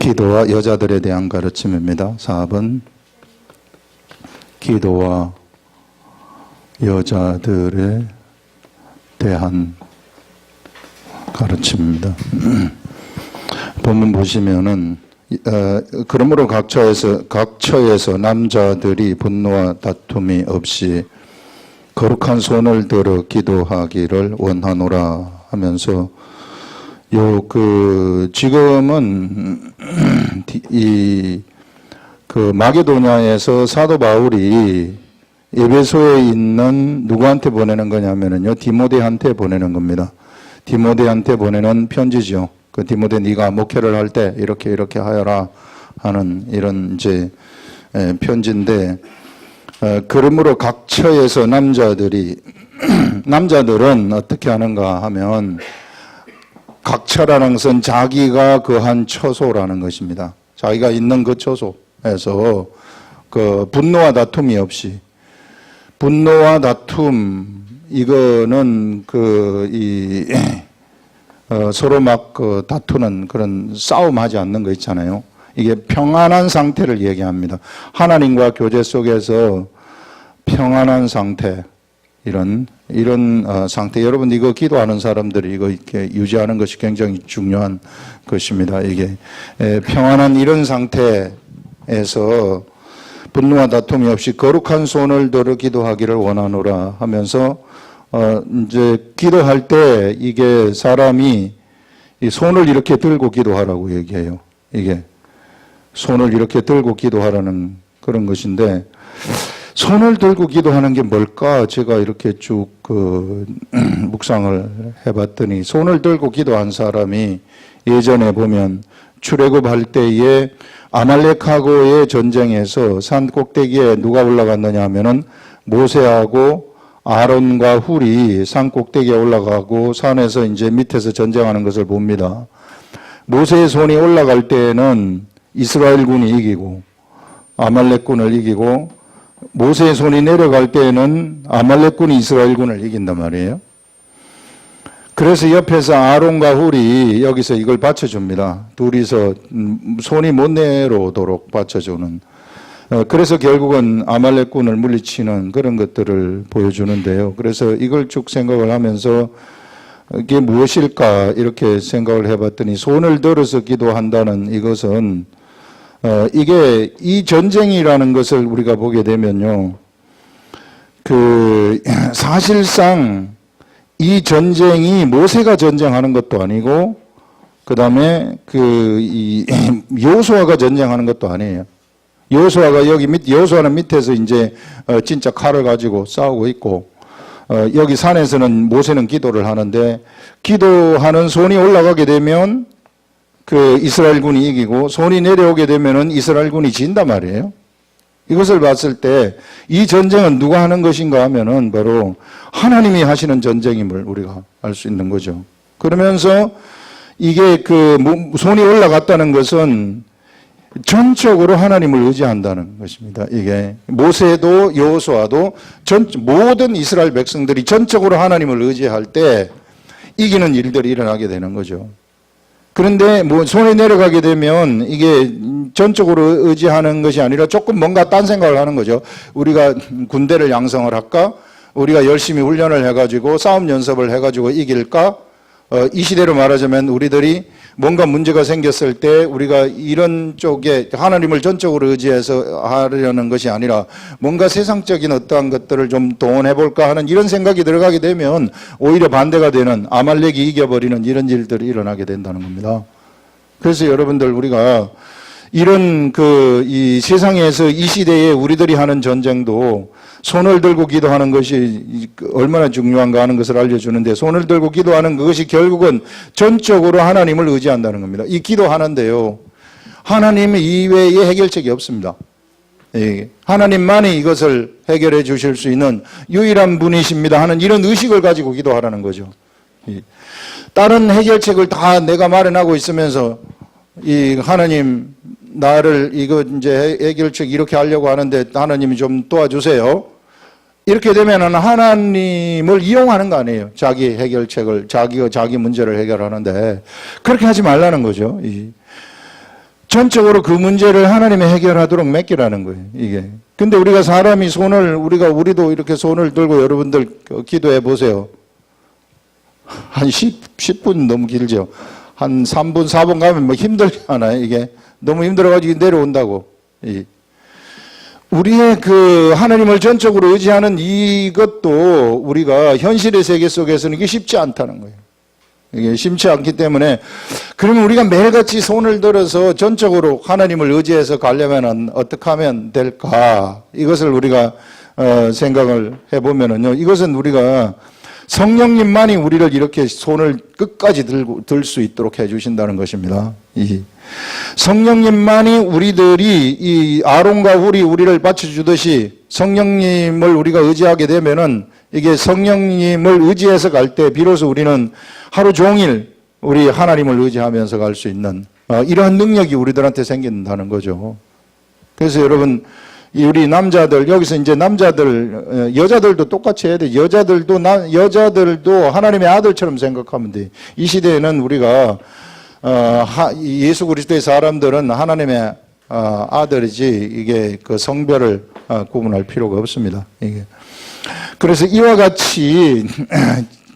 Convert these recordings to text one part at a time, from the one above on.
기도와 여자들에 대한 가르침입니다. 4번 기도와 여자들에 대한 가르침입니다. 본문 보시면은 그러므로 각 처에서 남자들이 분노와 다툼이 없이 거룩한 손을 들어 기도하기를 원하노라 하면서 지금은 마게도냐에서 사도 바울이 에베소에 있는 누구한테 보내는 거냐면요, 디모데한테 보내는 겁니다. 디모데한테 보내는 편지죠. 그 디모데 네가 목회를 할 때 이렇게 하여라 하는 이런 이제 편지인데, 그러므로 각 처에서 남자들은 어떻게 하는가 하면, 각 처라는 것은 자기가 거한 처소라는 것입니다. 자기가 있는 그 처소에서 그 분노와 다툼이 없이, 분노와 다툼 이거는 서로 막 다투는 그런 싸움하지 않는 거 있잖아요. 이게 평안한 상태를 얘기합니다. 하나님과 교제 속에서 평안한 상태, 이런 상태. 여러분, 이거 기도하는 사람들이 이거 이렇게 유지하는 것이 굉장히 중요한 것입니다. 이게 평안한 이런 상태에서 분노와 다툼이 없이 거룩한 손을 들어 기도하기를 원하노라 하면서 이제 기도할 때 이게 사람이 이 손을 이렇게 들고 기도하라고 얘기해요. 이게 손을 이렇게 들고 기도하라는 그런 것인데, 손을 들고 기도하는 게 뭘까? 제가 이렇게 쭉 묵상을 해봤더니, 손을 들고 기도한 사람이 예전에 보면 출애굽할 때에 아말렉하고의 전쟁에서 산 꼭대기에 누가 올라갔느냐 하면은 모세하고 아론과 훌이 산 꼭대기에 올라가고 산에서 이제 밑에서 전쟁하는 것을 봅니다. 모세의 손이 올라갈 때에는 이스라엘군이 이기고 아말렉군을 이기고, 모세의 손이 내려갈 때에는 아말렉군이 이스라엘군을 이긴단 말이에요. 그래서 옆에서 아론과 훌이 여기서 이걸 받쳐줍니다. 둘이서 손이 못 내려오도록 받쳐주는. 그래서 결국은 아말렉군을 물리치는 그런 것들을 보여주는데요. 그래서 이걸 쭉 생각을 하면서 이게 무엇일까 이렇게 생각을 해봤더니, 손을 들어서 기도한다는 이것은 이게 이 전쟁이라는 것을 우리가 보게 되면요, 사실상 이 전쟁이 모세가 전쟁하는 것도 아니고, 그 다음에 여호수아가 전쟁하는 것도 아니에요. 여호수아는 밑에서 이제 진짜 칼을 가지고 싸우고 있고, 여기 산에서는 모세는 기도를 하는데, 기도하는 손이 올라가게 되면 이스라엘군이 이기고, 손이 내려오게 되면은 이스라엘군이 진단 말이에요. 이것을 봤을 때 이 전쟁은 누가 하는 것인가 하면은 바로 하나님이 하시는 전쟁임을 우리가 알 수 있는 거죠. 그러면서 이게 손이 올라갔다는 것은 전적으로 하나님을 의지한다는 것입니다. 이게 모세도 여호수아도 모든 이스라엘 백성들이 전적으로 하나님을 의지할 때 이기는 일들이 일어나게 되는 거죠. 그런데 손이 내려가게 되면 이게 전적으로 의지하는 것이 아니라 조금 뭔가 딴 생각을 하는 거죠. 우리가 군대를 양성을 할까? 우리가 열심히 훈련을 해가지고 싸움 연습을 해가지고 이길까? 이 시대로 말하자면 우리들이 뭔가 문제가 생겼을 때 우리가 이런 쪽에 하나님을 전적으로 의지해서 하려는 것이 아니라 뭔가 세상적인 어떠한 것들을 좀 동원해 볼까 하는 이런 생각이 들어가게 되면 오히려 반대가 되는, 아말렉이 이겨버리는 이런 일들이 일어나게 된다는 겁니다. 그래서 여러분들, 우리가 이런 이 세상에서 이 시대에 우리들이 하는 전쟁도 손을 들고 기도하는 것이 얼마나 중요한가 하는 것을 알려주는데, 손을 들고 기도하는 그것이 결국은 전적으로 하나님을 의지한다는 겁니다. 이 기도하는데요, 하나님 이외에 해결책이 없습니다. 하나님만이 이것을 해결해 주실 수 있는 유일한 분이십니다 하는 이런 의식을 가지고 기도하라는 거죠. 다른 해결책을 다 내가 마련하고 있으면서 하나님, 나를 이거 이제 해결책 이렇게 하려고 하는데 하나님이 좀 도와주세요. 이렇게 되면은 하나님을 이용하는 거 아니에요. 자기 해결책을, 자기 문제를 해결하는데. 그렇게 하지 말라는 거죠. 전적으로 그 문제를 하나님이 해결하도록 맡기라는 거예요, 이게. 근데 우리가 사람이 우리도 이렇게 손을 들고 여러분들 기도해 보세요. 한 10분 너무 길죠. 한 3분, 4분 가면 뭐 힘들지 않아요, 이게. 너무 힘들어가지고 내려온다고. 우리의 그 하나님을 전적으로 의지하는 이것도 우리가 현실의 세계 속에서는 이게 쉽지 않다는 거예요. 이게 쉽지 않기 때문에 그러면 우리가 매일같이 손을 들어서 전적으로 하나님을 의지해서 가려면 어떻게 하면 될까? 이것을 우리가 생각을 해보면은요. 이것은 우리가 성령님만이 우리를 이렇게 손을 끝까지 들 수 있도록 해주신다는 것입니다. 성령님만이 우리들이 이 아론과 훌이 우리를 받쳐주듯이 성령님을 우리가 의지하게 되면은 이게 성령님을 의지해서 갈 때 비로소 우리는 하루 종일 우리 하나님을 의지하면서 갈 수 있는 이러한 능력이 우리들한테 생긴다는 거죠. 그래서 여러분 우리 남자들 여기서 이제 남자들 여자들도 똑같이 해야 돼. 여자들도 하나님의 아들처럼 생각하면 돼. 이 시대에는 우리가 예수 그리스도의 사람들은 하나님의 아들이지 이게 그 성별을 구분할 필요가 없습니다. 이게. 그래서 이와 같이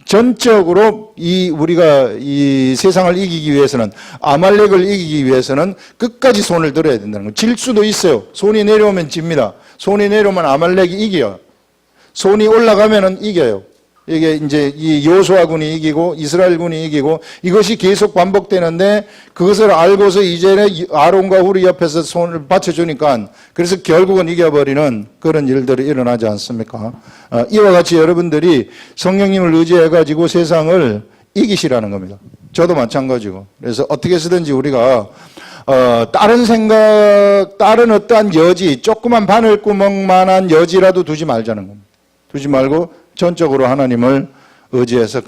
전적으로 우리가 이 세상을 이기기 위해서는 아말렉을 이기기 위해서는 끝까지 손을 들어야 된다는 거예요. 질 수도 있어요. 손이 내려오면 집니다. 손이 내려오면 아말렉이 이겨요. 손이 올라가면은 이겨요. 이게 이제 이 여호수아군이 이기고 이스라엘군이 이기고 이것이 계속 반복되는데 그것을 알고서 이제는 아론과 훌이 옆에서 손을 받쳐주니까 그래서 결국은 이겨버리는 그런 일들이 일어나지 않습니까? 이와 같이 여러분들이 성령님을 의지해가지고 세상을 이기시라는 겁니다. 저도 마찬가지고. 그래서 어떻게 해서든지 우리가 다른 어떠한 여지, 조그만 바늘구멍만한 여지라도 두지 말자는 겁니다. 두지 말고 전적으로 하나님을 의지해서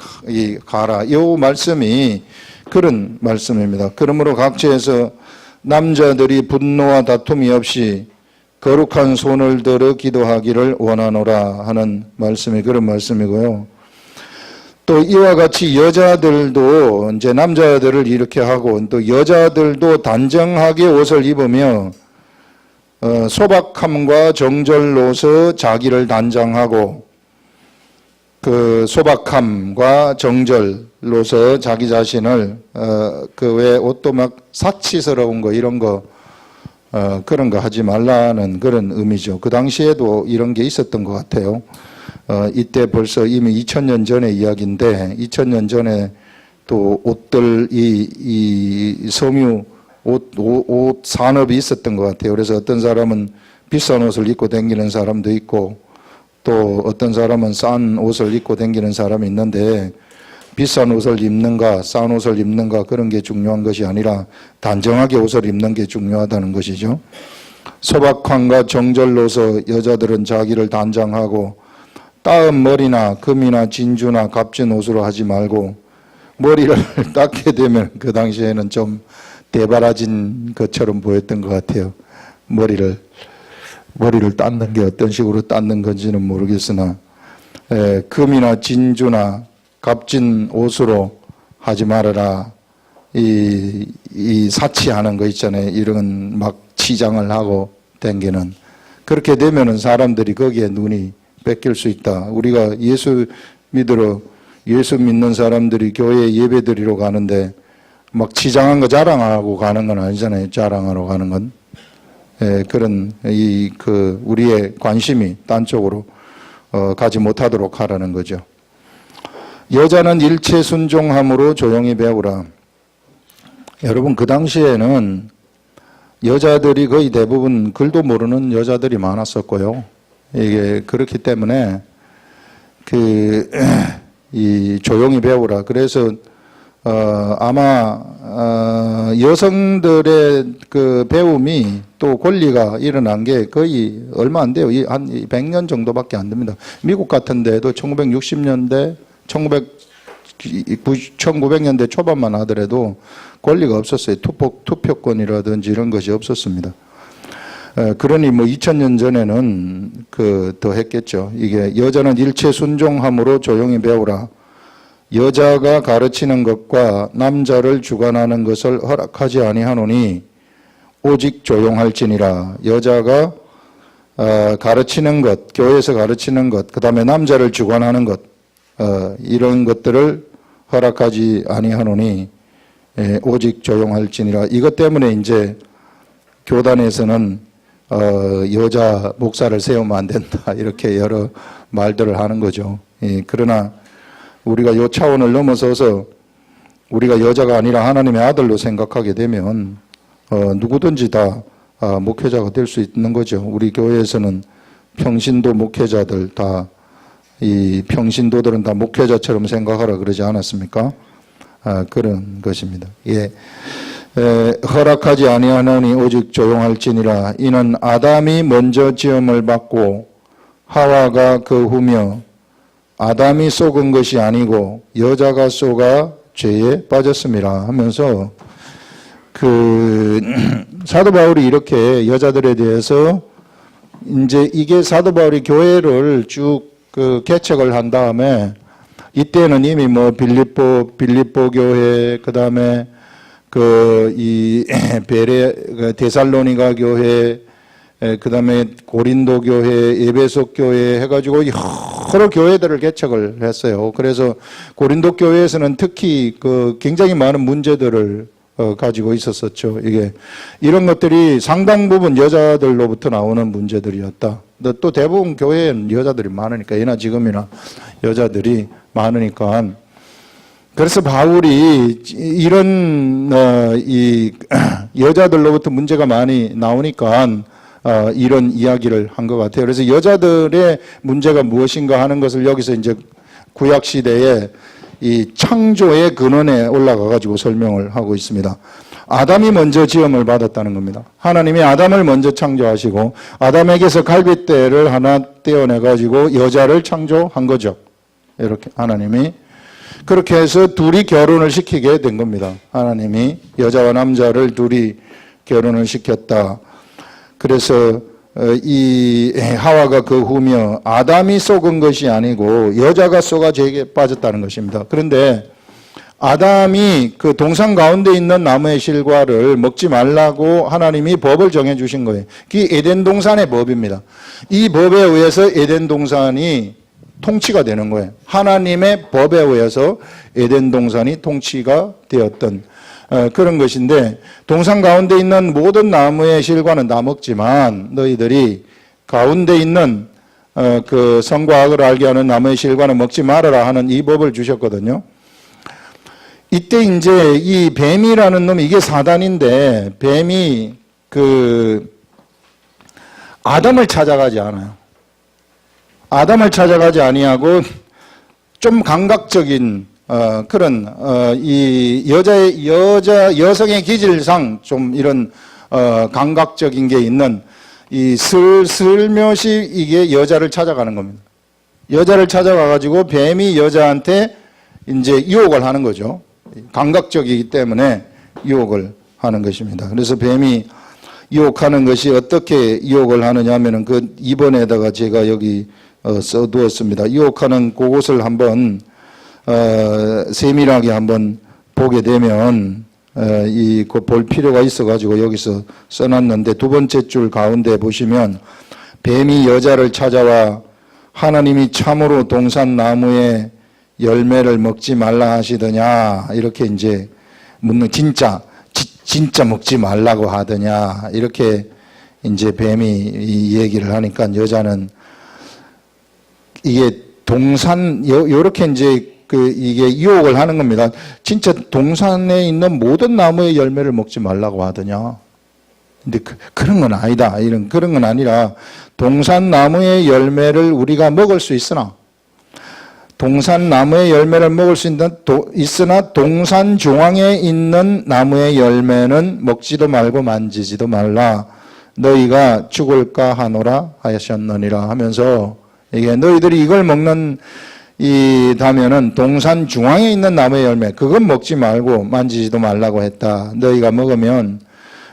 가라. 이 말씀이 그런 말씀입니다. 그러므로 각처에서 남자들이 분노와 다툼이 없이 거룩한 손을 들어 기도하기를 원하노라 하는 말씀이 그런 말씀이고요. 또 이와 같이 여자들도 이제 남자들을 이렇게 하고 또 여자들도 단정하게 옷을 입으며 소박함과 정절로서 자기를 단장하고 그 소박함과 정절로서 자기 자신을 그 외 옷도 막 사치스러운 거 이런 거 그런 거 하지 말라는 그런 의미죠. 그 당시에도 이런 게 있었던 것 같아요. 이때 벌써 이미 2000년 전의 이야기인데 2000년 전에 또 옷들 이 섬유 옷 산업이 있었던 것 같아요. 그래서 어떤 사람은 비싼 옷을 입고 다니는 사람도 있고 또 어떤 사람은 싼 옷을 입고 다니는 사람이 있는데 비싼 옷을 입는가 싼 옷을 입는가 그런 게 중요한 것이 아니라 단정하게 옷을 입는 게 중요하다는 것이죠. 소박함과 정절로서 여자들은 자기를 단장하고 따은 머리나 금이나 진주나 값진 옷으로 하지 말고 머리를 닦게 되면 그 당시에는 좀 대바라진 것처럼 보였던 것 같아요. 머리를 닦는 게 어떤 식으로 닦는 건지는 모르겠으나 금이나 진주나 값진 옷으로 하지 말아라. 이 사치하는 거 있잖아요. 이런 막 치장을 하고 댕기는. 그렇게 되면은 사람들이 거기에 눈이 뺏길 수 있다. 우리가 예수 믿는 사람들이 교회에 예배드리러 가는데 막 치장한 거 자랑하고 가는 건 아니잖아요. 자랑하러 가는 건. 그런 우리의 관심이 딴 쪽으로 가지 못하도록 하라는 거죠. 여자는 일체 순종함으로 조용히 배우라. 여러분 그 당시에는 여자들이 거의 대부분 글도 모르는 여자들이 많았었고요. 이게 그렇기 때문에 이 조용히 배우라. 그래서 아마 여성들의 그 배움이 또 권리가 일어난 게 거의 얼마 안 돼요. 한 100년 정도밖에 안 됩니다. 미국 같은 데도 1960년대, 1900년대 초반만 하더라도 권리가 없었어요. 투표권이라든지 이런 것이 없었습니다. 그러니 뭐 2000년 전에는 더 했겠죠. 이게 여자는 일체 순종함으로 조용히 배우라. 여자가 가르치는 것과 남자를 주관하는 것을 허락하지 아니하노니 오직 조용할지니라. 여자가 가르치는 것, 교회에서 가르치는 것, 그 다음에 남자를 주관하는 것, 이런 것들을 허락하지 아니하노니 오직 조용할지니라. 이것 때문에 이제 교단에서는 여자 목사를 세우면 안 된다, 이렇게 여러 말들을 하는 거죠. 그러나 우리가 요 차원을 넘어서서 우리가 여자가 아니라 하나님의 아들로 생각하게 되면 누구든지 다 목회자가 될 수 있는 거죠. 우리 교회에서는 평신도 목회자들 다, 이 평신도들은 다 목회자처럼 생각하라 그러지 않았습니까? 그런 것입니다. 예. 허락하지 아니하노니 오직 조용할지니라. 이는 아담이 먼저 지음을 받고 하와가 그 후며 아담이 속은 것이 아니고 여자가 속아 죄에 빠졌습니다 하면서 사도 바울이 이렇게 여자들에 대해서 이제 이게 사도 바울이 교회를 쭉 개척을 한 다음에 이때는 이미 뭐 빌립보 교회, 그 다음에 데살로니가 교회, 그 다음에 고린도 교회, 에베소 교회 해가지고 여러 교회들을 개척을 했어요. 그래서 고린도 교회에서는 특히 굉장히 많은 문제들을 가지고 있었었죠. 이런 것들이 상당 부분 여자들로부터 나오는 문제들이었다. 또 대부분 교회엔 여자들이 많으니까, 예나 지금이나 여자들이 많으니까. 그래서 바울이 이런 여자들로부터 문제가 많이 나오니까 이런 이야기를 한 것 같아요. 그래서 여자들의 문제가 무엇인가 하는 것을 여기서 이제 구약 시대에 이 창조의 근원에 올라가 가지고 설명을 하고 있습니다. 아담이 먼저 지음을 받았다는 겁니다. 하나님이 아담을 먼저 창조하시고 아담에게서 갈빗대를 하나 떼어내 가지고 여자를 창조한 거죠. 이렇게 하나님이 그렇게 해서 둘이 결혼을 시키게 된 겁니다. 하나님이 여자와 남자를 둘이 결혼을 시켰다. 그래서 이 하와가 그 후며 아담이 속은 것이 아니고 여자가 속아 죄에 빠졌다는 것입니다. 그런데 아담이 그 동산 가운데 있는 나무의 실과를 먹지 말라고 하나님이 법을 정해 주신 거예요. 그게 에덴 동산의 법입니다. 이 법에 의해서 에덴 동산이 통치가 되는 거예요. 하나님의 법에 의해서 에덴 동산이 통치가 되었던 그런 것인데, 동산 가운데 있는 모든 나무의 실과는 다 먹지만 너희들이 가운데 있는 그 선과 악을 알게 하는 나무의 실과는 먹지 말아라 하는 이 법을 주셨거든요. 이때 이제 이 뱀이라는 놈이, 이게 사단인데, 뱀이 아담을 찾아가지 않아요. 아담을 찾아가지 아니하고 좀 감각적인 그런 이 여성의 기질상 좀 이런 감각적인 게 있는 이 슬며시 이게 여자를 찾아가는 겁니다. 여자를 찾아가 가지고 뱀이 여자한테 이제 유혹을 하는 거죠. 감각적이기 때문에 유혹을 하는 것입니다. 그래서 뱀이 유혹하는 것이 어떻게 유혹을 하느냐 하면은 그 2번에다가 제가 여기 써두었습니다. 유혹하는 그곳을 한번 세밀하게 한번 보게 되면 볼 필요가 있어가지고 여기서 써놨는데, 두 번째 줄 가운데 보시면 뱀이 여자를 찾아와 하나님이 참으로 동산 나무의 열매를 먹지 말라 하시더냐, 이렇게 이제 묻는, 진짜 먹지 말라고 하더냐, 이렇게 이제 뱀이 이 얘기를 하니까 여자는 이게 요렇게 이제 이게 유혹을 하는 겁니다. 진짜 동산에 있는 모든 나무의 열매를 먹지 말라고 하더냐. 근데 그런 건 아니다. 그런 건 아니라, 동산 나무의 열매를 우리가 먹을 수 있으나, 동산 나무의 열매를 먹을 수 있으나 동산 중앙에 있는 나무의 열매는 먹지도 말고 만지지도 말라. 너희가 죽을까 하노라 하셨느니라 하면서, 이게 너희들이 이걸 먹는 다면은 동산 중앙에 있는 나무의 열매, 그건 먹지 말고 만지지도 말라고 했다. 너희가 먹으면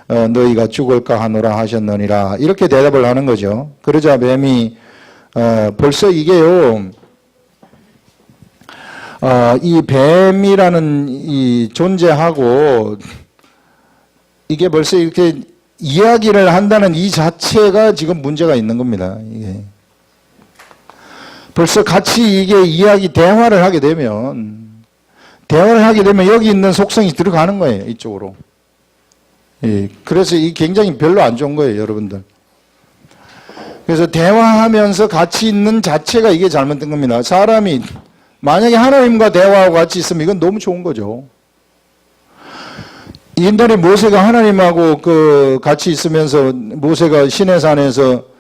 너희가 죽을까 하노라 하셨느니라. 이렇게 대답을 하는 거죠. 그러자 뱀이 벌써 이게요, 이 뱀이라는 이 존재하고 이게 벌써 이렇게 이야기를 한다는 이 자체가 지금 문제가 있는 겁니다. 이게. 벌써 같이 이게 대화를 하게 되면 여기 있는 속성이 들어가는 거예요, 이쪽으로. 예, 그래서 이 굉장히 별로 안 좋은 거예요, 여러분들. 그래서 대화하면서 같이 있는 자체가 이게 잘못된 겁니다. 사람이 만약에 하나님과 대화하고 같이 있으면 이건 너무 좋은 거죠. 옛날에 모세가 하나님하고 같이 있으면서 모세가 시내산에서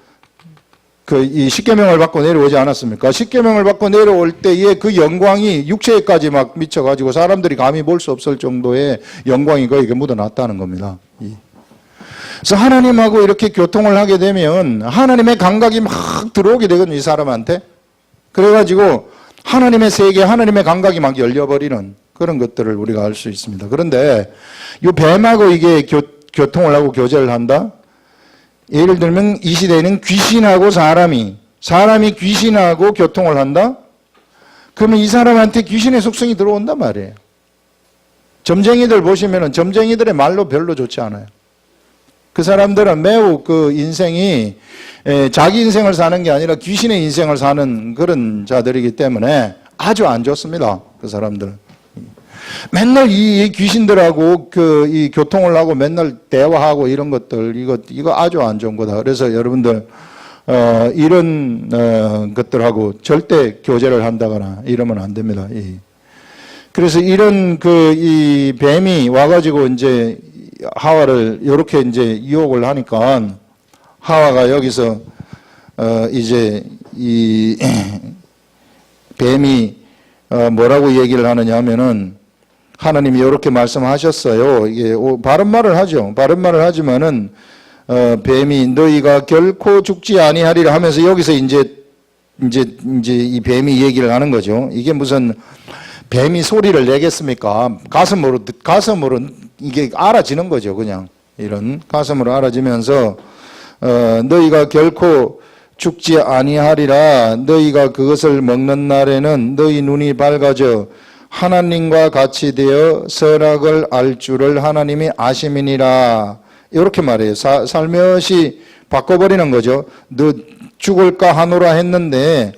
이 십계명을 받고 내려오지 않았습니까? 십계명을 받고 내려올 때에 그 영광이 육체에까지 막 미쳐가지고 사람들이 감히 볼 수 없을 정도의 영광이 거기에 묻어났다는 겁니다. 그래서 하나님하고 이렇게 교통을 하게 되면 하나님의 감각이 막 들어오게 되거든요, 이 사람한테. 그래가지고 하나님의 세계, 하나님의 감각이 막 열려버리는 그런 것들을 우리가 알 수 있습니다. 그런데 이 뱀하고 이게 교통을 하고 교제를 한다? 예를 들면 이 시대에는 귀신하고 사람이 귀신하고 교통을 한다? 그러면 이 사람한테 귀신의 속성이 들어온단 말이에요. 점쟁이들 보시면은 점쟁이들의 말로 별로 좋지 않아요. 그 사람들은 매우 인생이 자기 인생을 사는 게 아니라 귀신의 인생을 사는 그런 자들이기 때문에 아주 안 좋습니다. 그 사람들. 맨날 이 귀신들하고 이 교통을 하고 맨날 대화하고 이런 것들 이거 아주 안 좋은 거다. 그래서 여러분들 이런 것들하고 절대 교제를 한다거나 이러면 안 됩니다. 그래서 이런 이 뱀이 와가지고 이제 하와를 이렇게 이제 유혹을 하니까 하와가 여기서 이제 이 뱀이 뭐라고 얘기를 하느냐 하면은 하나님이 이렇게 말씀하셨어요. 이게 바른 말을 하죠. 바른 말을 하지만은 뱀이 너희가 결코 죽지 아니하리라 하면서 여기서 이제 이 뱀이 얘기를 하는 거죠. 이게 무슨 뱀이 소리를 내겠습니까? 가슴으로 이게 알아지는 거죠. 그냥 이런 가슴으로 알아지면서 너희가 결코 죽지 아니하리라. 너희가 그것을 먹는 날에는 너희 눈이 밝아져 하나님과 같이 되어 선악을 알 줄을 하나님이 아심이니라. 이렇게 말해요. 살며시 바꿔버리는 거죠. 너 죽을까 하노라 했는데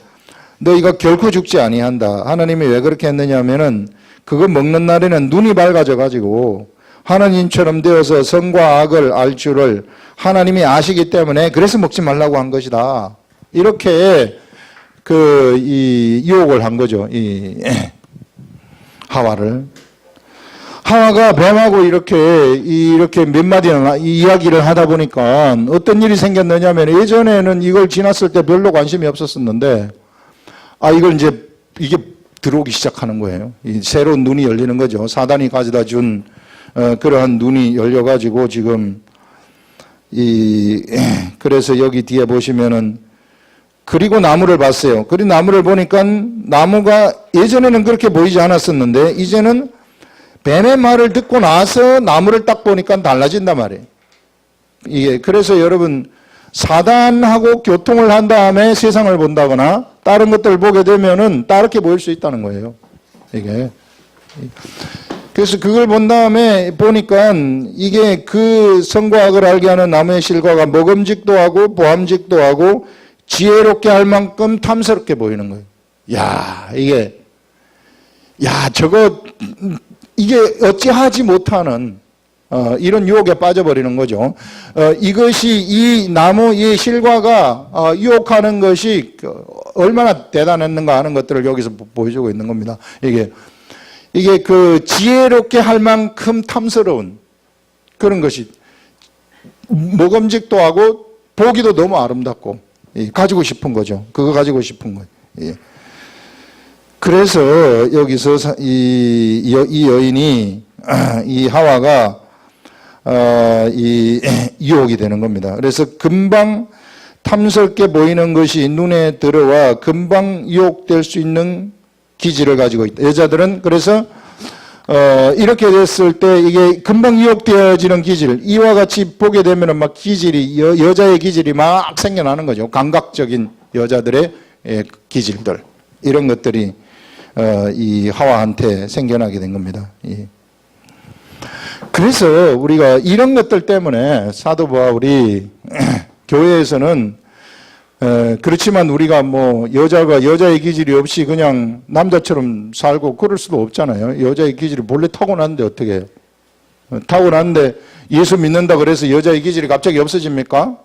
너희가 결코 죽지 아니한다. 하나님이 왜 그렇게 했느냐 하면은 그거 먹는 날에는 눈이 밝아져 가지고 하나님처럼 되어서 선과 악을 알 줄을 하나님이 아시기 때문에 그래서 먹지 말라고 한 것이다. 이렇게 이 유혹을 한 거죠. 하와를. 하와가 뱀하고 이렇게 몇 마디나 이야기를 하다 보니까 어떤 일이 생겼느냐면 예전에는 이걸 지났을 때 별로 관심이 없었었는데 이걸 이제 이게 들어오기 시작하는 거예요. 새로운 눈이 열리는 거죠. 사단이 가져다 준 그러한 눈이 열려가지고 지금 그래서 여기 뒤에 보시면은 그리고 나무를 봤어요. 그리고 나무를 보니까 나무가 예전에는 그렇게 보이지 않았었는데 이제는 뱀의 말을 듣고 나서 나무를 딱 보니까 달라진단 말이에요. 이게 그래서 여러분 사단하고 교통을 한 다음에 세상을 본다거나 다른 것들을 보게 되면은 다르게 보일 수 있다는 거예요. 이게 그래서 그걸 본 다음에 보니까 이게 그 선과 악을 알게 하는 나무의 실과가 먹음직도 하고 보암직도 하고 지혜롭게 할 만큼 탐스럽게 보이는 거예요. 이게 어찌하지 못하는 이런 유혹에 빠져버리는 거죠. 이것이 이 나무의 실과가 유혹하는 것이 얼마나 대단했는가 하는 것들을 여기서 보여주고 있는 겁니다. 이게 지혜롭게 할 만큼 탐스러운 그런 것이 먹음직도 하고 보기도 너무 아름답고 가지고 싶은 거죠. 그거 가지고 싶은 거예요. 그래서 여기서 이 여인이 이 하와가 이 유혹이 되는 겁니다. 그래서 금방 탐스럽게 보이는 것이 눈에 들어와 금방 유혹될 수 있는 기질을 가지고 있다. 여자들은 그래서 이렇게 됐을 때 이게 금방 유혹되어지는 기질, 이와 같이 보게 되면은 막 기질이 여자의 기질이 막 생겨나는 거죠. 감각적인 여자들의 기질들 이런 것들이 이 하와한테 생겨나게 된 겁니다. 그래서 우리가 이런 것들 때문에 사도 바울이 교회에서는 그렇지만 우리가 뭐 여자가 여자의 기질이 없이 그냥 남자처럼 살고 그럴 수도 없잖아요. 여자의 기질이 본래 타고났는데 어떻게 해요? 타고났는데 예수 믿는다 그래서 여자의 기질이 갑자기 없어집니까?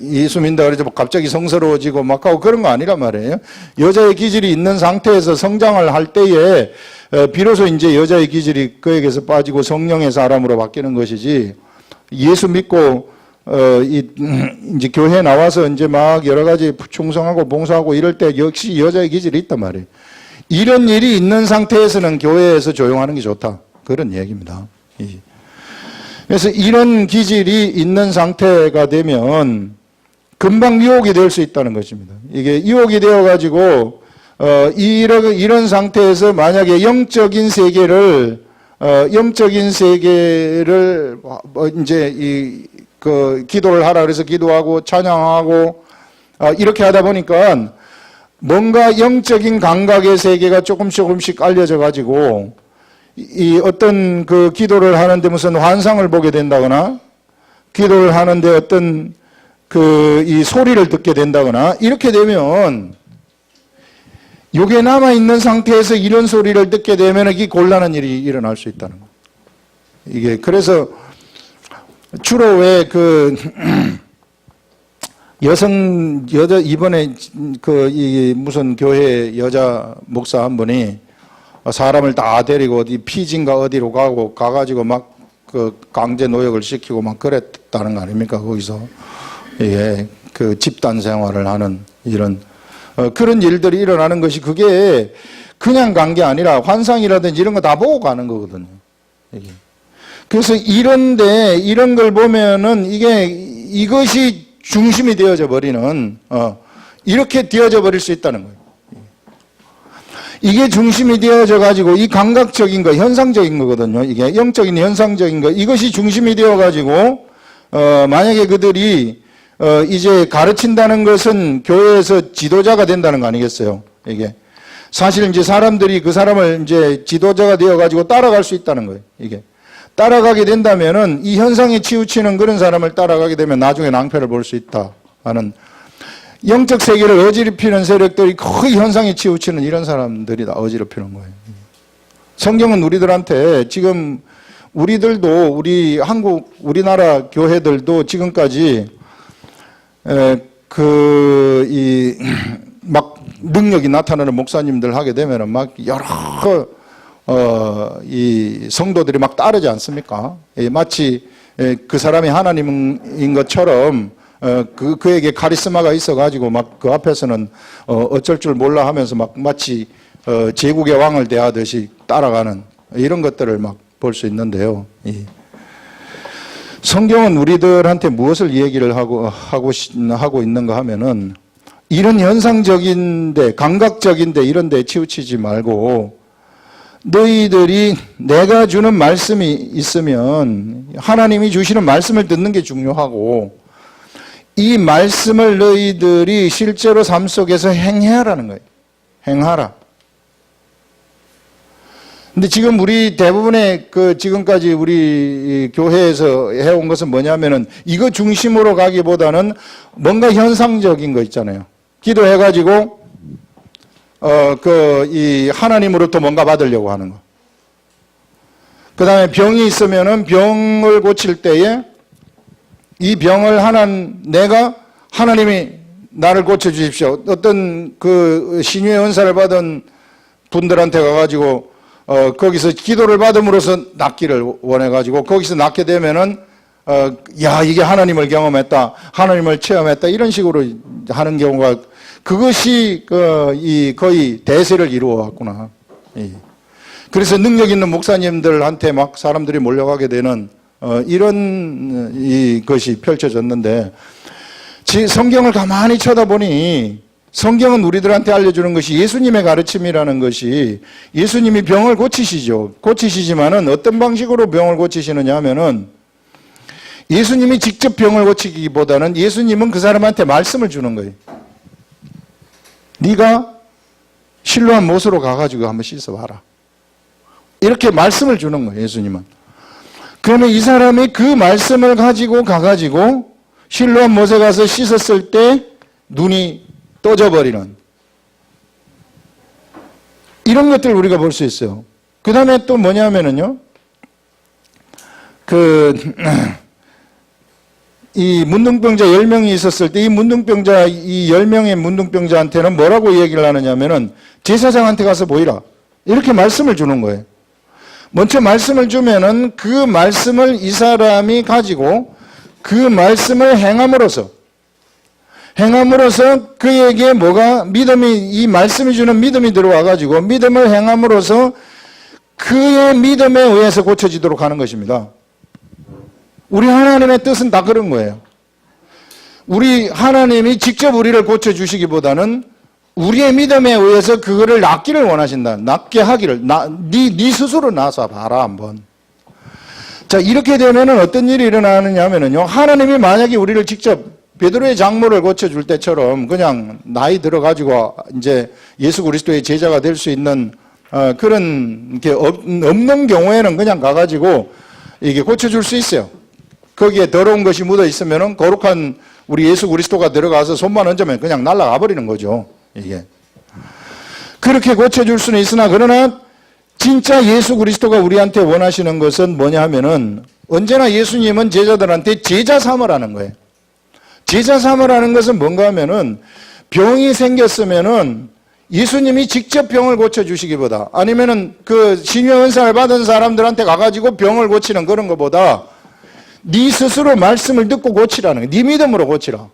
예수 믿는다 그래서 갑자기 성스러워지고 막 하고 그런 거 아니란 말이에요. 여자의 기질이 있는 상태에서 성장을 할 때에 비로소 이제 여자의 기질이 그에게서 빠지고 성령의 사람으로 바뀌는 것이지, 예수 믿고 이제 교회에 나와서 이제 막 여러 가지 충성하고 봉사하고 이럴 때 역시 여자의 기질이 있단 말이에요. 이런 일이 있는 상태에서는 교회에서 조용하는 게 좋다, 그런 얘기입니다. 그래서 이런 기질이 있는 상태가 되면 금방 유혹이 될 수 있다는 것입니다. 이게 유혹이 되어가지고 이런 상태에서 만약에 영적인 세계를 이제 기도를 하라 그래서 기도하고 찬양하고 이렇게 하다 보니까 뭔가 영적인 감각의 세계가 조금씩 알려져 가지고 이 어떤 그 기도를 하는데 무슨 환상을 보게 된다거나, 기도를 하는데 어떤 이 소리를 듣게 된다거나, 이렇게 되면 요게 남아 있는 상태에서 이런 소리를 듣게 되면 이 곤란한 일이 일어날 수 있다는 거예요. 이게 그래서 주로 왜 여자 이번에 이 무슨 교회 여자 목사 한 분이 사람을 다 데리고 어디 피진가 어디로 가가지고 막 강제 노역을 시키고 막 그랬다는 거 아닙니까? 거기서 이게 집단 생활을 하는 이런 그런 일들이 일어나는 것이, 그게 그냥 간 게 아니라 환상이라든지 이런 거 다 보고 가는 거거든요. 이게. 그래서 이런 걸 보면은 이것이 중심이 되어져 버리는, 이렇게 되어져 버릴 수 있다는 거예요. 이게 중심이 되어져 가지고 이 감각적인 거, 현상적인 거거든요. 이게 영적인 현상적인 거, 이것이 중심이 되어 가지고 만약에 그들이 이제 가르친다는 것은 교회에서 지도자가 된다는 거 아니겠어요? 이게 사실 이제 사람들이 그 사람을 이제 지도자가 되어 가지고 따라갈 수 있다는 거예요. 이게 따라가게 된다면은 이 현상에 치우치는 그런 사람을 따라가게 되면 나중에 낭패를 볼 수 있다 하는, 영적 세계를 어지럽히는 세력들이 거의 현상에 치우치는 이런 사람들이 다 어지럽히는 거예요. 성경은 우리들한테 지금 우리들도 우리나라 교회들도 지금까지 막 능력이 나타나는 목사님들 하게 되면은 막 여러 이 성도들이 막 따르지 않습니까? 마치 그 사람이 하나님인 것처럼 그에게 카리스마가 있어가지고 막 그 앞에서는 어쩔 줄 몰라 하면서 막 마치 제국의 왕을 대하듯이 따라가는 이런 것들을 막 볼 수 있는데요. 성경은 우리들한테 무엇을 얘기를 하고 있는가 하면은, 이런 현상적인데 감각적인데 이런 데 치우치지 말고 너희들이 내가 주는 말씀이 있으면 하나님이 주시는 말씀을 듣는 게 중요하고, 이 말씀을 너희들이 실제로 삶 속에서 행해라는 거예요. 행하라. 근데 지금 우리 대부분의 지금까지 우리 교회에서 해온 것은 뭐냐면은 이거 중심으로 가기보다는 뭔가 현상적인 거 있잖아요. 기도해가지고 이 하나님으로부터 뭔가 받으려고 하는 거. 그 다음에 병이 있으면은 병을 고칠 때에 이 병을 내가 하나님이 나를 고쳐주십시오. 어떤 신유의 은사를 받은 분들한테 가가지고 거기서 기도를 받음으로써 낫기를 원해가지고 거기서 낫게 되면은 이게 하나님을 경험했다, 하나님을 체험했다, 이런 식으로 하는 경우가, 그것이 거의 대세를 이루어왔구나. 그래서 능력 있는 목사님들한테 막 사람들이 몰려가게 되는 이런 것이 펼쳐졌는데, 성경을 가만히 쳐다보니 성경은 우리들한테 알려주는 것이 예수님의 가르침이라는 것이, 예수님이 병을 고치시지만은 어떤 방식으로 병을 고치시느냐 하면은, 예수님이 직접 병을 고치기보다는 예수님은 그 사람한테 말씀을 주는 거예요. 네가 실로암 못으로 가가지고 한번 씻어봐라. 이렇게 말씀을 주는 거예요, 예수님은. 그러면 이 사람이 그 말씀을 가지고 가가지고 실로암 못에 가서 씻었을 때 눈이 떠져버리는 이런 것들을 우리가 볼 수 있어요. 그 다음에 또 뭐냐면은요, 이 문둥병자 10명이 있었을 때 이 10명의 문둥병자한테는 뭐라고 얘기를 하느냐면은 제사장한테 가서 보이라. 이렇게 말씀을 주는 거예요. 먼저 말씀을 주면은 그 말씀을 이 사람이 가지고 그 말씀을 행함으로써 그에게 뭐가 믿음이, 이 말씀이 주는 믿음이 들어와 가지고 믿음을 행함으로써 그의 믿음에 의해서 고쳐지도록 하는 것입니다. 우리 하나님의 뜻은 다 그런 거예요. 우리 하나님이 직접 우리를 고쳐주시기보다는 우리의 믿음에 의해서 그거를 낫기를 원하신다. 낫게 하기를. 네 스스로 나서 봐라 한번. 자, 이렇게 되면은 어떤 일이 일어나느냐 하면은요, 하나님이 만약에 우리를 직접 베드로의 장모를 고쳐줄 때처럼 그냥 나이 들어가지고 이제 예수 그리스도의 제자가 될 수 있는 그런 게 없는 경우에는 그냥 가가지고 이게 고쳐줄 수 있어요. 거기에 더러운 것이 묻어 있으면은 거룩한 우리 예수 그리스도가 들어가서 손만 얹으면 그냥 날아가 버리는 거죠. 이게. 그렇게 고쳐줄 수는 있으나 그러나 진짜 예수 그리스도가 우리한테 원하시는 것은 뭐냐 하면은 언제나 예수님은 제자들한테 제자 삼으라는 거예요. 제자 삼으라는 것은 뭔가 하면은 병이 생겼으면은 예수님이 직접 병을 고쳐주시기보다 아니면은 그 신유 은사를 받은 사람들한테 가가지고 병을 고치는 그런 것보다 네 스스로 말씀을 듣고 고치라는 거예요. 네 믿음으로 고치라.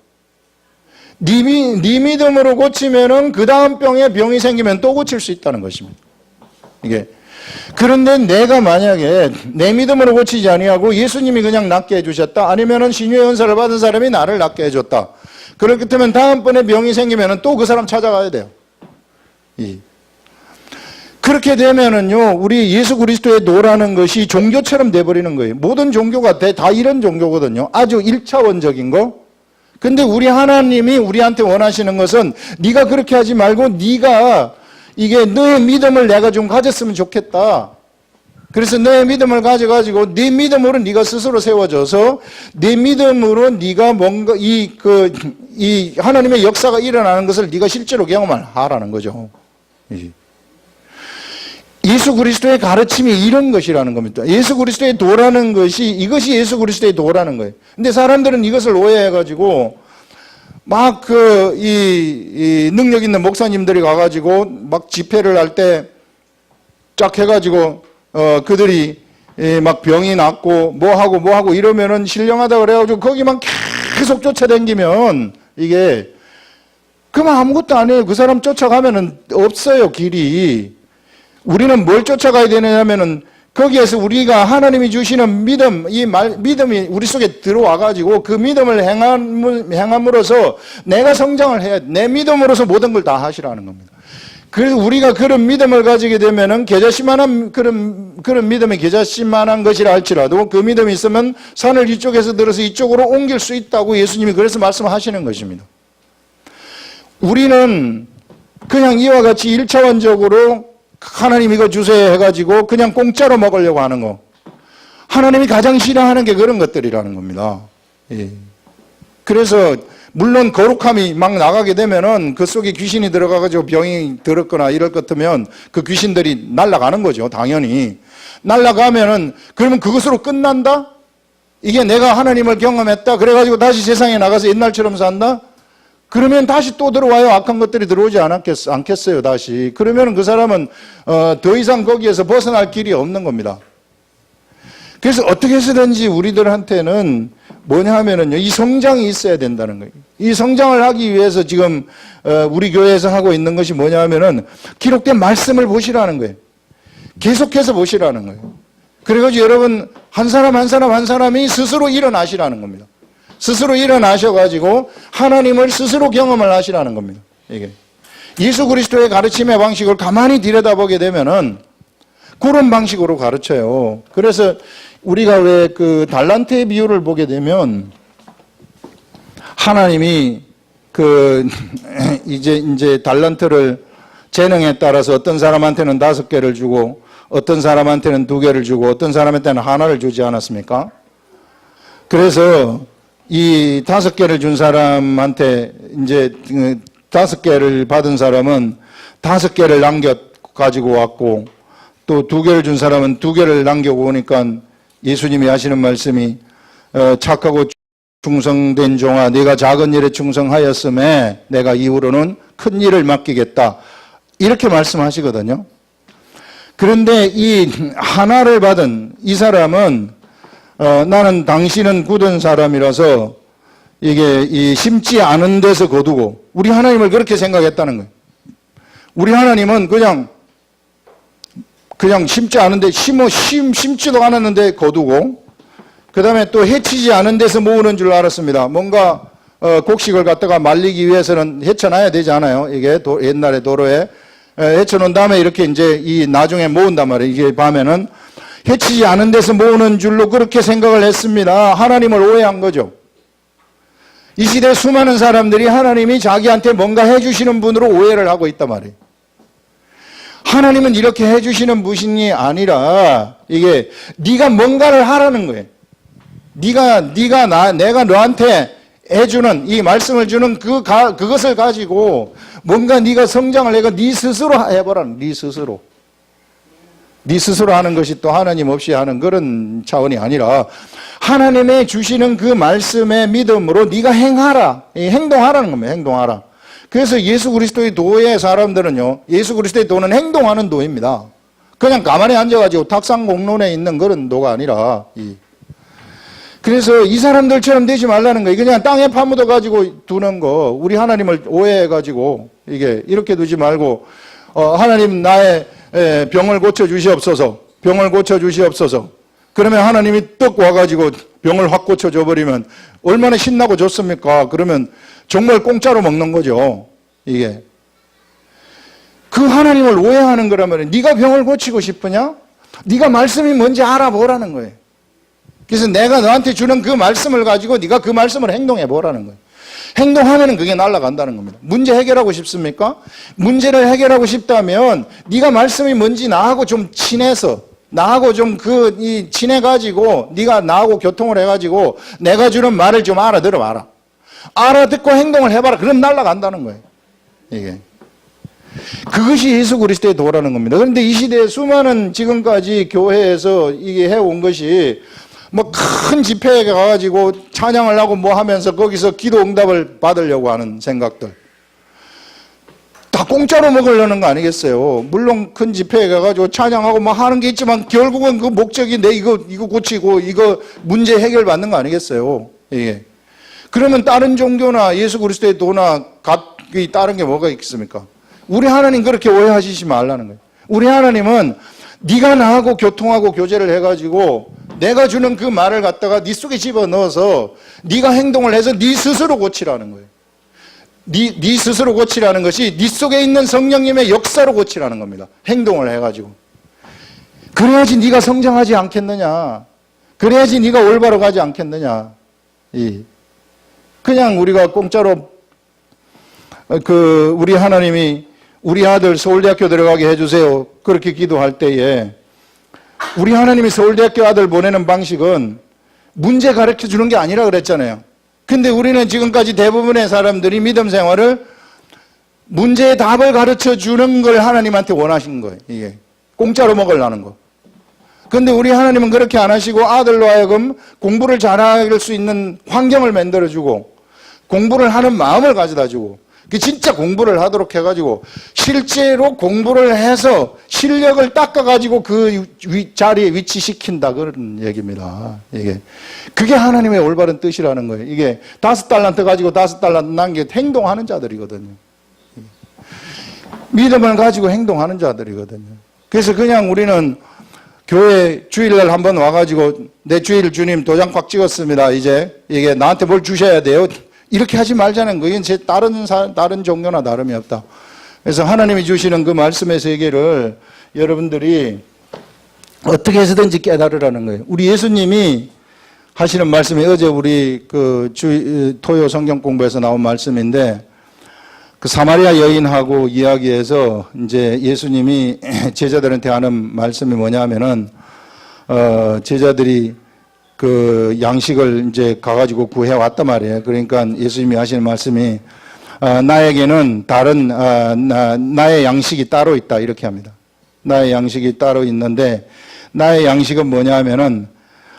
네 믿음으로 고치면은 그 다음 병이 생기면 또 고칠 수 있다는 것입니다. 이게. 그런데 내가 만약에 내 믿음으로 고치지 아니하고 예수님이 그냥 낫게 해주셨다. 아니면은 신유의 은사를 받은 사람이 나를 낫게 해줬다. 그렇다면 다음번에 병이 생기면은 또 그 사람 찾아가야 돼요. 그렇게 되면은요, 우리 예수 그리스도의 도라는 것이 종교처럼 돼버리는 거예요. 모든 종교가 다 이런 종교거든요. 아주 1차원적인 거. 근데 우리 하나님이 우리한테 원하시는 것은 네가 그렇게 하지 말고 네가 이게 너의 믿음을 내가 좀 가졌으면 좋겠다. 그래서 너의 믿음을 가져가지고 네 믿음으로 네가 스스로 세워져서 네 믿음으로 네가 뭔가 이 하나님의 역사가 일어나는 것을 네가 실제로 경험을 하라는 거죠. 예수 그리스도의 가르침이 이런 것이라는 겁니다. 예수 그리스도의 도라는 것이 이것이 예수 그리스도의 도라는 거예요. 근데 사람들은 이것을 오해해가지고 막 이 능력 있는 목사님들이 가가지고 막 집회를 할 때 쫙 해가지고 그들이 막 병이 낫고 뭐 하고 이러면은 신령하다 그래가지고 거기만 계속 쫓아다니면 이게 그만 아무것도 안 해요. 그 사람 쫓아가면은 없어요, 길이. 우리는 뭘 쫓아가야 되느냐면은 거기에서 우리가 하나님이 주시는 믿음, 믿음이 우리 속에 들어와가지고 그 믿음을 행함으로써 내가 성장을 해야 돼. 내 믿음으로서 모든 걸 다 하시라는 겁니다. 그래서 우리가 그런 믿음을 가지게 되면은 겨자씨만한 그런 믿음이 겨자씨만한 것이라 할지라도 그 믿음이 있으면 산을 이쪽에서 들어서 이쪽으로 옮길 수 있다고 예수님이 그래서 말씀하시는 것입니다. 우리는 그냥 이와 같이 1차원적으로 하나님 이거 주세요 해가지고 그냥 공짜로 먹으려고 하는 거. 하나님이 가장 싫어하는 게 그런 것들이라는 겁니다. 예. 그래서 물론 거룩함이 막 나가게 되면은 그 속에 귀신이 들어가가지고 병이 들었거나 이럴 것 같으면 그 귀신들이 날아가는 거죠. 당연히. 날아가면은 그러면 그것으로 끝난다? 이게 내가 하나님을 경험했다. 그래가지고 다시 세상에 나가서 옛날처럼 산다? 그러면 다시 또 들어와요. 악한 것들이 들어오지 않겠어요, 다시. 그러면 그 사람은 더 이상 거기에서 벗어날 길이 없는 겁니다. 그래서 어떻게 해서든지 우리들한테는 뭐냐 하면은요, 이 성장이 있어야 된다는 거예요. 이 성장을 하기 위해서 지금 우리 교회에서 하고 있는 것이 뭐냐 하면은 기록된 말씀을 보시라는 거예요. 계속해서 보시라는 거예요. 그래가지고 여러분 한 사람이 스스로 일어나시라는 겁니다. 스스로 일어나셔가지고 하나님을 스스로 경험을 하시라는 겁니다. 이게 예수 그리스도의 가르침의 방식을 가만히 들여다보게 되면은 그런 방식으로 가르쳐요. 그래서 우리가 왜 그 달란트의 비유를 보게 되면 하나님이 이제 달란트를 재능에 따라서 어떤 사람한테는 5개를 주고 어떤 사람한테는 2개를 주고 어떤 사람한테는 하나를 주지 않았습니까? 그래서 이 5개를 준 사람한테 이제 5개를 받은 사람은 5개를 남겨 가지고 왔고 또 2개를 준 사람은 2개를 남겨고 오니까 예수님이 하시는 말씀이 착하고 충성된 종아 네가 작은 일에 충성하였음에 내가 이후로는 큰 일을 맡기겠다. 이렇게 말씀하시거든요. 그런데 이 하나를 받은 이 사람은 나는 당신은 굳은 사람이라서 이게 이 심지 않은 데서 거두고 우리 하나님을 그렇게 생각했다는 거예요. 우리 하나님은 그냥 심지 않은데 심지도 않았는데 거두고 그 다음에 또 해치지 않은 데서 모으는 줄 알았습니다. 뭔가 곡식을 갖다가 말리기 위해서는 헤쳐놔야 되지 않아요? 이게 옛날에 도로에 헤쳐놓은 다음에 이렇게 이제 이 나중에 모은단 말이에요. 이게 밤에는 해치지 않은 데서 모으는 줄로 그렇게 생각을 했습니다. 하나님을 오해한 거죠. 이 시대 수많은 사람들이 하나님이 자기한테 뭔가 해주시는 분으로 오해를 하고 있단 말이에요. 하나님은 이렇게 해주시는 분이 아니라 이게 네가 뭔가를 하라는 거예요. 내가 너한테 해주는 이 말씀을 주는 그것을 가지고 뭔가 네가 성장을 해가 네 스스로 해보라는 네 스스로 하는 것이 또 하나님 없이 하는 그런 차원이 아니라 하나님의 주시는 그 말씀의 믿음으로 네가 행하라 행동하라는 겁니다. 행동하라. 그래서 예수 그리스도의 도의 사람들은요 예수 그리스도의 도는 행동하는 도입니다. 그냥 가만히 앉아가지고 탁상공론에 있는 그런 도가 아니라 그래서 이 사람들처럼 되지 말라는 거예요. 그냥 땅에 파묻어 가지고 두는 거, 우리 하나님을 오해해 가지고 이게 이렇게 두지 말고 하나님 나의 병을 고쳐 주시옵소서. 병을 고쳐 주시옵소서. 그러면 하나님이 떡 와 가지고 병을 확 고쳐 줘 버리면 얼마나 신나고 좋습니까? 그러면 정말 공짜로 먹는 거죠. 이게 그 하나님을 오해하는 거라면 네가 병을 고치고 싶으냐? 네가 말씀이 뭔지 알아보라는 거예요. 그래서 내가 너한테 주는 그 말씀을 가지고 네가 그 말씀을 행동해 보라는 거예요. 행동하면 그게 날아간다는 겁니다. 문제 해결하고 싶습니까? 문제를 해결하고 싶다면 네가 말씀이 뭔지 나하고 좀 친해서 나하고 좀 친해가지고 네가 나하고 교통을 해가지고 내가 주는 말을 좀 알아들어 봐라. 알아듣고 행동을 해봐라. 그럼 날아간다는 거예요. 이게. 그것이 예수 그리스도의 도라는 겁니다. 그런데 이 시대에 수많은 지금까지 교회에서 이게 해온 것이 뭐 큰 집회에 가가지고 찬양을 하고 뭐 하면서 거기서 기도 응답을 받으려고 하는 생각들. 다 공짜로 먹으려는 거 아니겠어요? 물론 큰 집회에 가가지고 찬양하고 뭐 하는 게 있지만 결국은 그 목적이 내 이거 고치고 이거 문제 해결 받는 거 아니겠어요? 이게. 그러면 다른 종교나 예수 그리스도의 도나 다른 게 뭐가 있겠습니까? 우리 하나님 그렇게 오해하시지 말라는 거예요. 우리 하나님은 네가 나하고 교통하고 교제를 해가지고 내가 주는 그 말을 갖다가 네 속에 집어넣어서 네가 행동을 해서 네 스스로 고치라는 거예요. 네 스스로 고치라는 것이 네 속에 있는 성령님의 역사로 고치라는 겁니다. 행동을 해가지고. 그래야지 네가 성장하지 않겠느냐. 그래야지 네가 올바로 가지 않겠느냐. 그냥 우리가 공짜로 우리 하나님이 우리 아들 서울대학교 들어가게 해주세요. 그렇게 기도할 때에 우리 하나님이 서울대학교 아들 보내는 방식은 문제 가르쳐 주는 게 아니라 그랬잖아요. 근데 우리는 지금까지 대부분의 사람들이 믿음 생활을 문제의 답을 가르쳐 주는 걸 하나님한테 원하신 거예요. 이게 공짜로 먹으려는 거. 근데 우리 하나님은 그렇게 안 하시고 아들로 하여금 공부를 잘할 수 있는 환경을 만들어주고 공부를 하는 마음을 가져다 주고 진짜 공부를 하도록 해가지고 실제로 공부를 해서 실력을 닦아가지고 그 자리에 위치시킨다 그런 얘기입니다. 그게 하나님의 올바른 뜻이라는 거예요. 이게 5달란트 가지고 5달란트 남겨 행동하는 자들이거든요. 믿음을 가지고 행동하는 자들이거든요. 그래서 그냥 우리는 교회 주일날 한번 와가지고 내 주일 주님 도장 꽉 찍었습니다. 이제 이게 나한테 뭘 주셔야 돼요. 이렇게 하지 말자는 거예요. 제 다른 종교나 다름이 없다. 그래서 하나님이 주시는 그 말씀의 세계를 여러분들이 어떻게 해서든지 깨달으라는 거예요. 우리 예수님이 하시는 말씀이 어제 우리 토요 성경 공부에서 나온 말씀인데 그 사마리아 여인하고 이야기해서 이제 예수님이 제자들한테 하는 말씀이 뭐냐면은 제자들이 그 양식을 이제 가가지고 구해 왔단 말이에요. 그러니까 예수님이 하시는 말씀이 나에게는 다른 나의 양식이 따로 있다 이렇게 합니다. 나의 양식이 따로 있는데 나의 양식은 뭐냐면은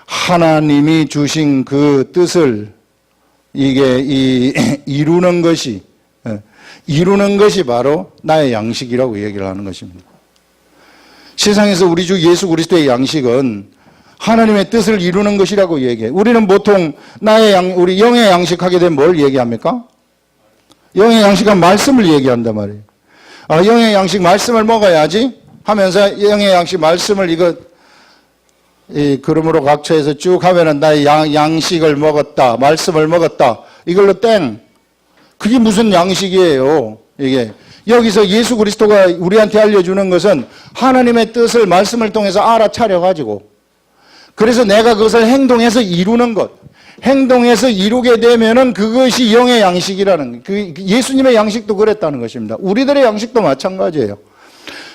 하나님이 주신 그 뜻을 이게 이루는 것이 바로 나의 양식이라고 얘기를 하는 것입니다. 세상에서 우리 주 예수 그리스도의 양식은 하나님의 뜻을 이루는 것이라고 얘기해요. 우리는 보통 우리 영의 양식 하게 되면 뭘 얘기합니까? 영의 양식은 말씀을 얘기한단 말이에요. 영의 양식 말씀을 먹어야지 하면서 영의 양식 말씀을 그러므로 각처에서 쭉 하면은 나의 양식을 먹었다, 말씀을 먹었다. 이걸로 땡. 그게 무슨 양식이에요, 이게. 여기서 예수 그리스도가 우리한테 알려주는 것은 하나님의 뜻을 말씀을 통해서 알아차려가지고 그래서 내가 그것을 행동해서 이루는 것. 행동해서 이루게 되면은 그것이 영의 양식이라는, 예수님의 양식도 그랬다는 것입니다. 우리들의 양식도 마찬가지예요.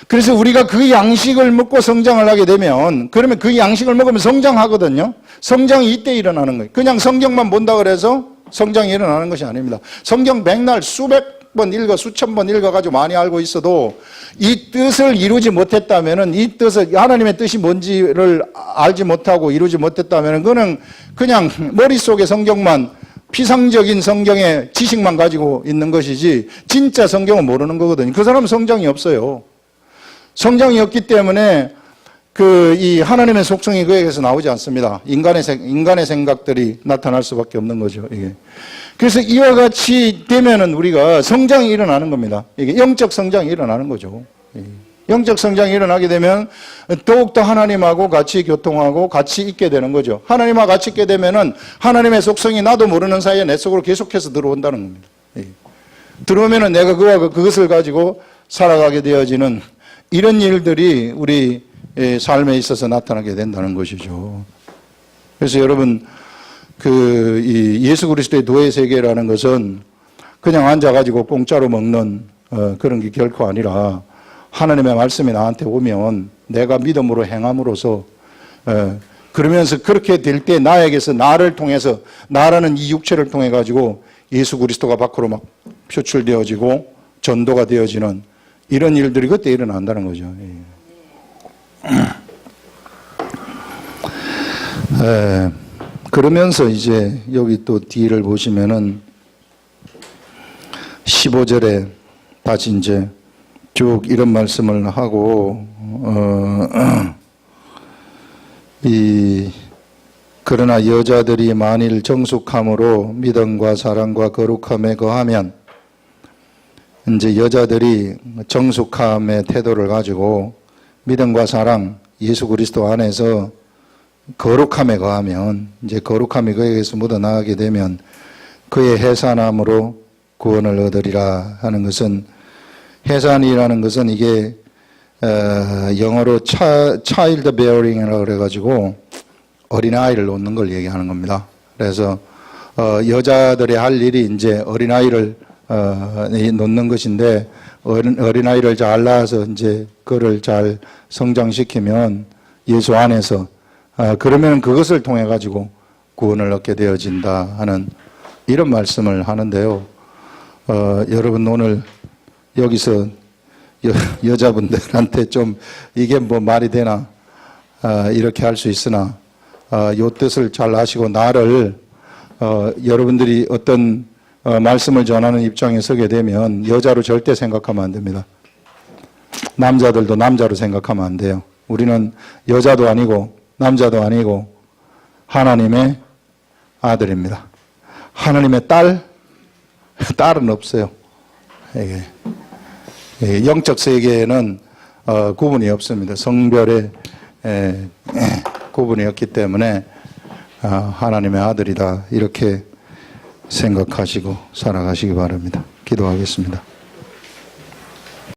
그래서 우리가 그 양식을 먹고 성장을 하게 되면, 그러면 그 양식을 먹으면 성장하거든요. 성장이 이때 일어나는 거예요. 그냥 성경만 본다 그래서 성장이 일어나는 것이 아닙니다. 성경 백날 수백 번 읽어, 수천 번 읽어가지고 많이 알고 있어도 이 뜻을 이루지 못했다면은, 이 뜻을, 하나님의 뜻이 뭔지를 알지 못하고 이루지 못했다면은 그냥 머릿속에 성경만, 피상적인 성경의 지식만 가지고 있는 것이지 진짜 성경은 모르는 거거든요. 그 사람은 성장이 없어요. 성장이 없기 때문에 이 하나님의 속성이 그에게서 나오지 않습니다. 인간의 생각들이 나타날 수밖에 없는 거죠, 이게. 그래서 이와 같이 되면은 우리가 성장이 일어나는 겁니다. 이게 영적 성장이 일어나는 거죠. 영적 성장이 일어나게 되면 더욱더 하나님하고 같이 교통하고 같이 있게 되는 거죠. 하나님하고 같이 있게 되면은 하나님의 속성이 나도 모르는 사이에 내 속으로 계속해서 들어온다는 겁니다. 들어오면은 내가 그것을 가지고 살아가게 되어지는 이런 일들이 우리 삶에 있어서 나타나게 된다는 것이죠. 그래서 여러분, 이 예수 그리스도의 도의 세계라는 것은 그냥 앉아가지고 공짜로 먹는 그런 게 결코 아니라 하나님의 말씀이 나한테 오면 내가 믿음으로 행함으로써 그러면서 그렇게 될 때 나에게서 나를 통해서, 나라는 이 육체를 통해 가지고 예수 그리스도가 밖으로 막 표출되어지고 전도가 되어지는 이런 일들이 그때 일어난다는 거죠. 그러면서 이제 여기 또 뒤를 보시면은 15절에 다시 이제 쭉 이런 말씀을 하고, 그러나 여자들이 만일 정숙함으로 믿음과 사랑과 거룩함에 거하면, 이제 여자들이 정숙함의 태도를 가지고 믿음과 사랑, 예수 그리스도 안에서 거룩함에 거하면, 이제 거룩함이 그에게서 묻어나가게 되면 그의 해산함으로 구원을 얻으리라 하는 것은, 해산이라는 것은 이게 영어로 child bearing이라고 그래가지고 어린아이를 놓는 걸 얘기하는 겁니다. 그래서 여자들의 할 일이 이제 어린아이를 놓는 것인데, 어린아이를 잘 낳아서 이제 그를 잘 성장시키면 예수 안에서 그러면 그것을 통해 가지고 구원을 얻게 되어진다 하는 이런 말씀을 하는데요. 여러분 오늘 여기서 여자분들한테 좀 이게 뭐 말이 되나 이렇게 할 수 있으나 요 뜻을 잘 아시고 나를 여러분들이 어떤 말씀을 전하는 입장에 서게 되면 여자로 절대 생각하면 안 됩니다. 남자들도 남자로 생각하면 안 돼요. 우리는 여자도 아니고 남자도 아니고 하나님의 아들입니다. 하나님의 딸은 없어요. 영적 세계에는 구분이 없습니다. 성별의 구분이 없기 때문에 하나님의 아들이다 이렇게 생각하시고 살아가시기 바랍니다. 기도하겠습니다.